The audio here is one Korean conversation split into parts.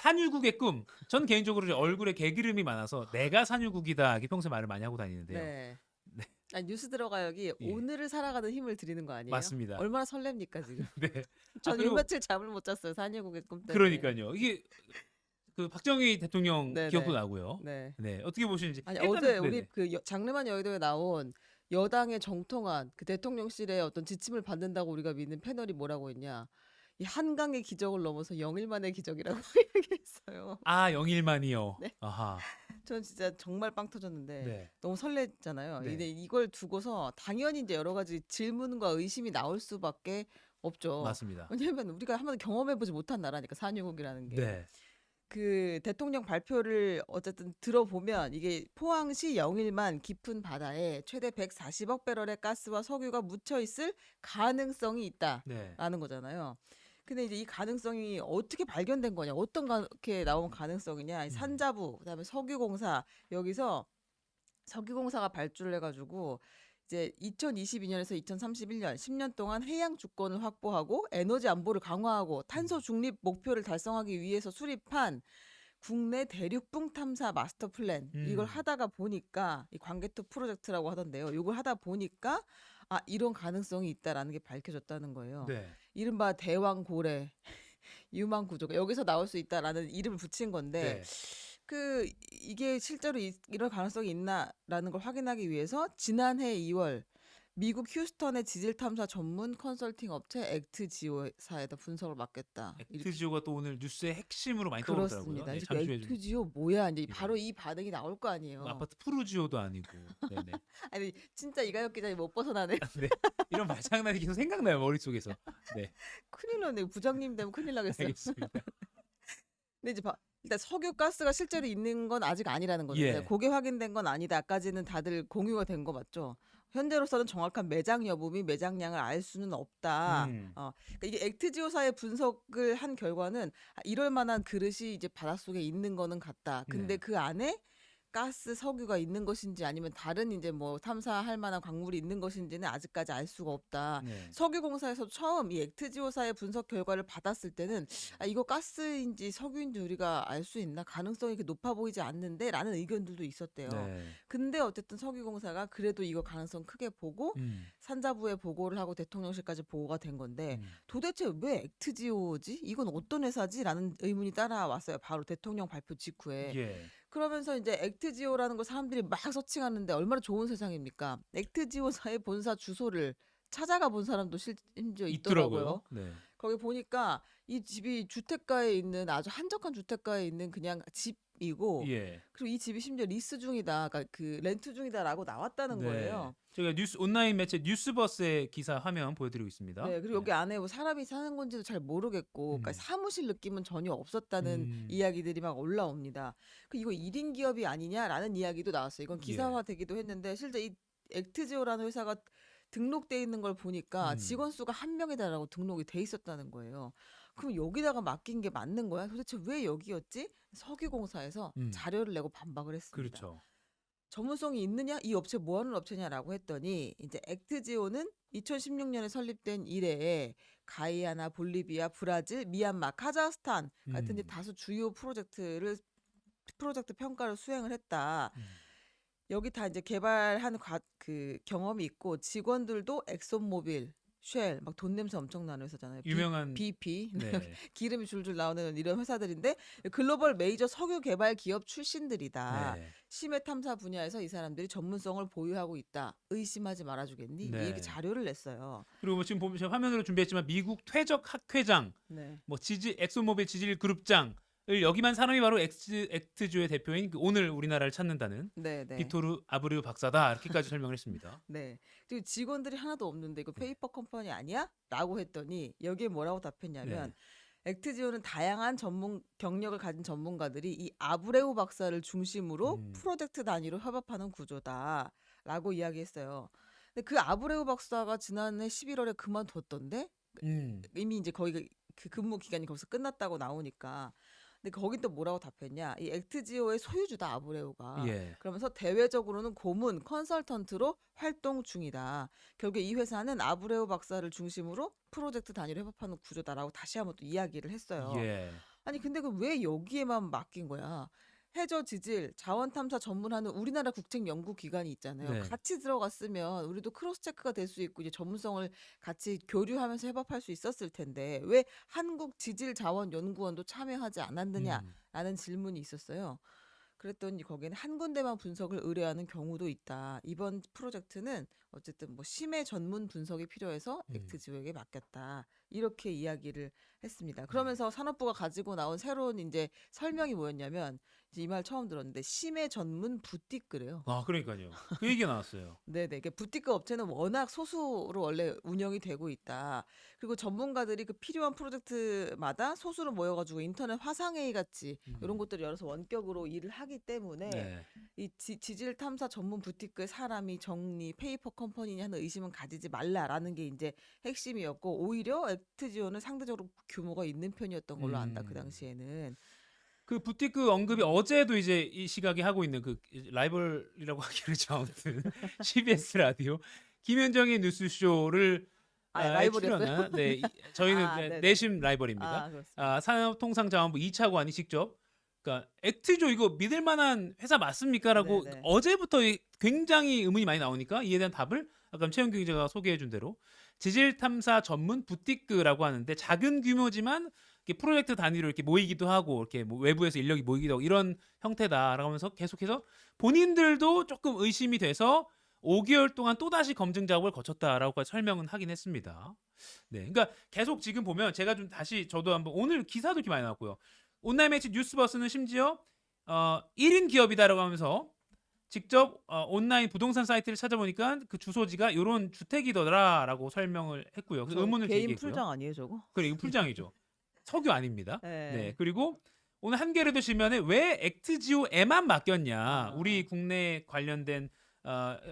산유국의 꿈. 전 개인적으로 이제 얼굴에 개기름이 많아서 내가 산유국이다. 이렇게 평소에 말을 많이 하고 다니는데요. 네. 네. 아니 뉴스 들어가 여기 예. 오늘을 살아가는 힘을 드리는 거 아니에요? 맞습니다. 얼마나 설렙니까 지금? 네. 전 요 그리고 며칠 잠을 못 잤어요. 산유국의 꿈 때문에. 그러니까요. 이게 그 박정희 대통령 네네. 기억도 나고요. 네. 네. 어떻게 보시는지. 아니 일단은 어제 우리 네네. 그 장르만 여의도에 나온 여당의 정통한 그 대통령실의 어떤 지침을 받는다고 우리가 믿는 패널이 뭐라고 했냐? 이 한강의 기적을 넘어서 영일만의 기적이라고 얘기했어요. 아, 영일만이요. 네. 아하. 전 진짜 정말 빵 터졌는데 네. 너무 설렜잖아요. 네. 근데 이걸 두고서 당연히 이제 여러 가지 질문과 의심이 나올 수밖에 없죠. 맞습니다. 왜냐하면 우리가 한 번도 경험해보지 못한 나라니까 산유국이라는 게. 네. 그 대통령 발표를 어쨌든 들어보면 이게 포항시 영일만 깊은 바다에 최대 140억 배럴의 가스와 석유가 묻혀 있을 가능성이 있다라는 네. 거잖아요. 근데 이제 이 가능성이 어떻게 발견된 거냐, 어떤 게 나온 가능성이냐, 이 산자부, 그다음에 석유공사 여기서 석유공사가 발주를 해가지고 이제 2022년에서 2031년 10년 동안 해양 주권을 확보하고 에너지 안보를 강화하고 탄소 중립 목표를 달성하기 위해서 수립한 국내 대륙붕 탐사 마스터 플랜 이걸 하다가 보니까 이 광개토 프로젝트라고 하던데요. 이걸 하다 보니까 아 이런 가능성이 있다라는 게 밝혀졌다는 거예요. 네. 이른바 대왕고래 유망 구조가 여기서 나올 수 있다라는 이름을 붙인 건데 네. 그 이게 실제로 이런 가능성이 있나라는 걸 확인하기 위해서 지난해 2월 미국 휴스턴의 지질 탐사 전문 컨설팅 업체 액트지오사에다 분석을 맡겼다. 이렇게 액트지오가 또 오늘 뉴스의 핵심으로 많이 떠오르더라고요. 그렇습니다. 네, 이제 잠시 후에 좀 액트지오 뭐야? 이제 예. 바로 이 반응이 나올 거 뭐 아니에요. 아파트 푸르지오도 아니고. 네네. 아니 진짜 이가혁 기자님 못 벗어나네. 네. 이런 말장난이 계속 생각나요 머릿속에서. 네. 큰일 났네. 부장님 되면 큰일 나겠어요. 알겠습니다. 근데 이제 일단 석유 가스가 실제로 있는 건 아직 아니라는 거죠. 예. 그게 확인된 건 아니다까지는 다들 공유가 된 거 맞죠? 현재로서는 정확한 매장 여부 및 매장량을 알 수는 없다. 그러니까 이게 액트지오사의 분석을 한 결과는 이럴 만한 그릇이 이제 바닷속에 있는 거는 같다. 근데 네. 그 안에 가스, 석유가 있는 것인지 아니면 다른 이제 뭐 탐사할 만한 광물이 있는 것인지는 아직까지 알 수가 없다. 네. 석유공사에서 처음 이 액트지오사의 분석 결과를 받았을 때는 아, 이거 가스인지 석유인지 우리가 알 수 있나 가능성이 이렇게 높아 보이지 않는데 라는 의견들도 있었대요. 네. 근데 어쨌든 석유공사가 그래도 이거 가능성 크게 보고 산자부에 보고를 하고 대통령실까지 보고가 된 건데 도대체 왜 액트지오지? 이건 어떤 회사지? 라는 의문이 따라왔어요. 바로 대통령 발표 직후에. 예. 그러면서 이제 액트지오라는 걸 사람들이 막 서칭하는데 얼마나 좋은 세상입니까? 액트지오사의 본사 주소를 찾아가 본 사람도 심지어 있더라고요. 네. 거기 보니까 이 집이 주택가에 있는 아주 한적한 주택가에 있는 그냥 집이고 예. 그리고 이 집이 심지어 리스 중이다, 그러니까 그 렌트 중이다라고 나왔다는 거예요. 제가 뉴스 온라인 매체 뉴스버스의 기사 화면 보여드리고 있습니다. 네, 그리고 여기 안에 뭐 사람이 사는 건지도 잘 모르겠고, 그러니까 사무실 느낌은 전혀 없었다는 이야기들이 막 올라옵니다. 그 이거 1인 기업이 아니냐라는 이야기도 나왔어요. 이건 기사화되기도 했는데 실제 이 액트지오라는 회사가 등록돼 있는 걸 보니까 직원 수가 1명이다라고 등록이 돼 있었다는 거예요. 그럼 여기다가 맡긴 게 맞는 거야? 도대체 왜 여기였지? 석유공사에서 자료를 내고 반박을 했습니다. 그렇죠. 전문성이 있느냐? 이 업체 뭐 하는 업체냐라고 했더니 이제 액트지오는 2016년에 설립된 이래에 가이아나 볼리비아, 브라질, 미얀마, 카자흐스탄 같은 이제 다수 주요 프로젝트 평가를 수행을 했다. 여기 다 이제 개발한 그 경험이 있고 직원들도 엑손모빌, 쉘, 막 돈 냄새 엄청 나는 회사잖아요. 유명한 BP, 네. 기름이 줄줄 나오는 이런 회사들인데 글로벌 메이저 석유 개발 기업 출신들이다. 네. 심해 탐사 분야에서 이 사람들이 전문성을 보유하고 있다. 의심하지 말아주겠니? 네. 이렇게 자료를 냈어요. 그리고 뭐 지금 보면 제가 화면으로 준비했지만 미국 퇴적 학회장, 네. 뭐 엑소모빌 지질 그룹장을 여기만 사람이 바로 액트지오의 대표인 그 오늘 우리나라를 찾는다는 네, 네. 비토르 아브레우 박사다 이렇게까지 설명을 했습니다. 네. 그리고 직원들이 하나도 없는데 이거 페이퍼 컴퍼니 아니야? 라고 했더니 여기에 뭐라고 답했냐면 액트지오는 다양한 전문 경력을 가진 전문가들이 이 아브레우 박사를 중심으로 프로젝트 단위로 협업하는 구조다라고 이야기했어요. 근데 그 아브레우 박사가 지난해 11월에 그만뒀던데 이미 이제 거기 그 근무 기간이 거기서 끝났다고 나오니까. 근데 거긴 또 뭐라고 답했냐? 이 액트지오의 소유주다 아브레우가. 예. 그러면서 대외적으로는 고문, 컨설턴트로 활동 중이다. 결국에 이 회사는 아브레우 박사를 중심으로 프로젝트 단위로 협업하는 구조다라고 다시 한번 또 이야기를 했어요. 예. 아니 근데 그 왜 여기에만 맡긴 거야? 해저 지질 자원 탐사 전문하는 우리나라 국책 연구 기관이 있잖아요. 네. 같이 들어갔으면 우리도 크로스 체크가 될 수 있고 이제 전문성을 같이 교류하면서 협업할 수 있었을 텐데 왜 한국 지질 자원 연구원도 참여하지 음. 않았느냐라는 질문이 있었어요. 그랬더니 거기에는 한 군데만 분석을 의뢰하는 경우도 있다. 이번 프로젝트는 어쨌든 뭐 심해 전문 분석이 필요해서 음. 액트지오에게 맡겼다. 이렇게 이야기를 했습니다. 네. 그러면서 산업부가 가지고 나온 새로운 이제 설명이 뭐였냐면 이 말 처음 들었는데 심해 전문 부티크래요. 아, 그러니까요. 그 얘기가 나왔어요. 네네. 이게 부티크 업체는 워낙 소수로 원래 운영이 되고 있다. 그리고 전문가들이 그 필요한 프로젝트마다 소수로 모여가지고 인터넷 화상회의 같이 이런 음. 것들을 열어서 원격으로 일을 하기 때문에 네. 이 지질 탐사 전문 부티크의 사람이 정리 페이퍼 컴퍼니냐 하는 의심은 가지지 말라라는 게 이제 핵심이었고 오히려 액트지오는 상대적으로 규모가 있는 편이었던 걸로 안다. 그 음. 당시에는. 그 부티크 언급이 어제도 이제 이 시각이 하고 있는 그 라이벌이라고 하기 그렇죠. 아무튼 CBS 라디오 김현정의 뉴스쇼를 라이벌이었어요? 출연한 저희는 네네. 내심 라이벌입니다. 그렇습니다. 산업통상자원부 2차관이 직접 그러니까 액트조 이거 믿을 만한 회사 맞습니까라고 네네. 어제부터 굉장히 의문이 많이 나오니까 이에 대한 답을 아까 최영규 기자가 소개해 준 대로 지질 탐사 전문 부티크라고 하는데 작은 규모지만 이렇게 프로젝트 단위로 이렇게 모이기도 하고 이렇게 뭐 외부에서 인력이 모이기도 하고 이런 형태다라고 하면서 계속해서 본인들도 조금 의심이 돼서 5개월 동안 또다시 검증 작업을 거쳤다라고까지 설명은 하긴 했습니다. 네, 그러니까 계속 지금 보면 제가 좀 다시 저도 한번 오늘 기사도 이렇게 많이 나왔고요. 온라인 매체 뉴스버스는 심지어 1인 기업이다라고 하면서 직접 온라인 부동산 사이트를 찾아보니까 그 주소지가 이런 주택이더라라고 설명을 했고요. 그래서 의문을 개인 제기했고요. 풀장 아니에요, 저거? 그래, 이거 풀장이죠. 석유 아닙니다. 네. 네, 그리고 오늘 한겨레도 실면에 왜 액트지오에만 맡겼냐? 우리 국내 관련된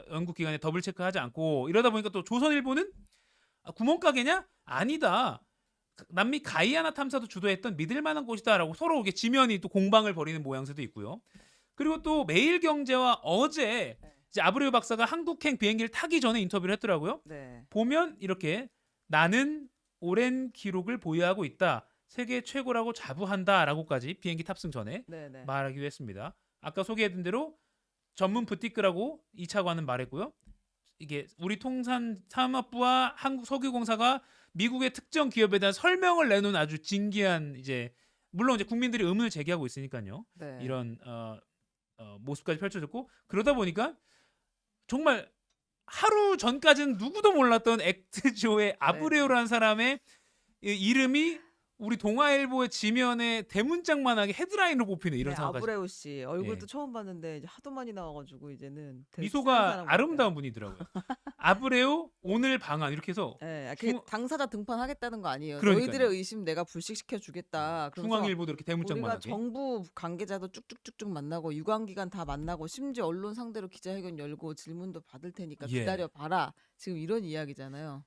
연구기관에 더블 체크하지 않고 이러다 보니까 또 조선일보는 구멍가게냐? 아니다. 남미 가이아나 탐사도 주도했던 믿을 만한 곳이다라고 서로 이게 지면이 또 공방을 벌이는 모양새도 있고요. 그리고 또 매일경제와 어제 이제 아브레우 박사가 한국행 비행기를 타기 전에 인터뷰를 했더라고요. 네. 보면 이렇게 나는 오랜 기록을 보유하고 있다. 세계 최고라고 자부한다라고까지 비행기 탑승 전에 네네. 말하기도 했습니다. 아까 소개해둔 대로 전문 부티크라고 2차관은 말했고요. 이게 우리 통산산업부와 한국석유공사가 미국의 특정 기업에 대한 설명을 내놓은 아주 진기한 이제 물론 이제 국민들이 의문을 제기하고 있으니까요. 네. 이런 모습까지 펼쳐졌고 그러다 보니까 정말 하루 전까지는 누구도 몰랐던 액트조의 아브레오라는 사람의 이름이 우리 동아일보의 지면에 대문짝만하게 헤드라인으로 뽑히는 이런 네, 상황까지. 아브레우 씨 얼굴도 예. 처음 봤는데 이제 하도 많이 나와가지고 이제는 되게 친한 미소가 사람 아름다운 분이더라고요. 아브레오 오늘 방안 이렇게 해서 같아요. 그 당사자 등판하겠다는 거 아니에요. 그러니까요. 너희들의 의심 내가 불식시켜 주겠다. 중앙일보도 이렇게 우리가 대문짝만하게. 정부 관계자도 쭉쭉쭉쭉 만나고 유관기관 다 만나고 심지어 언론 상대로 기자회견 열고 질문도 받을 테니까 예. 기다려 봐라. 지금 이런 이야기잖아요.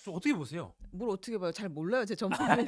좀 어떻게 보세요? 뭘 어떻게 봐요? 잘 몰라요. 제 전문이랑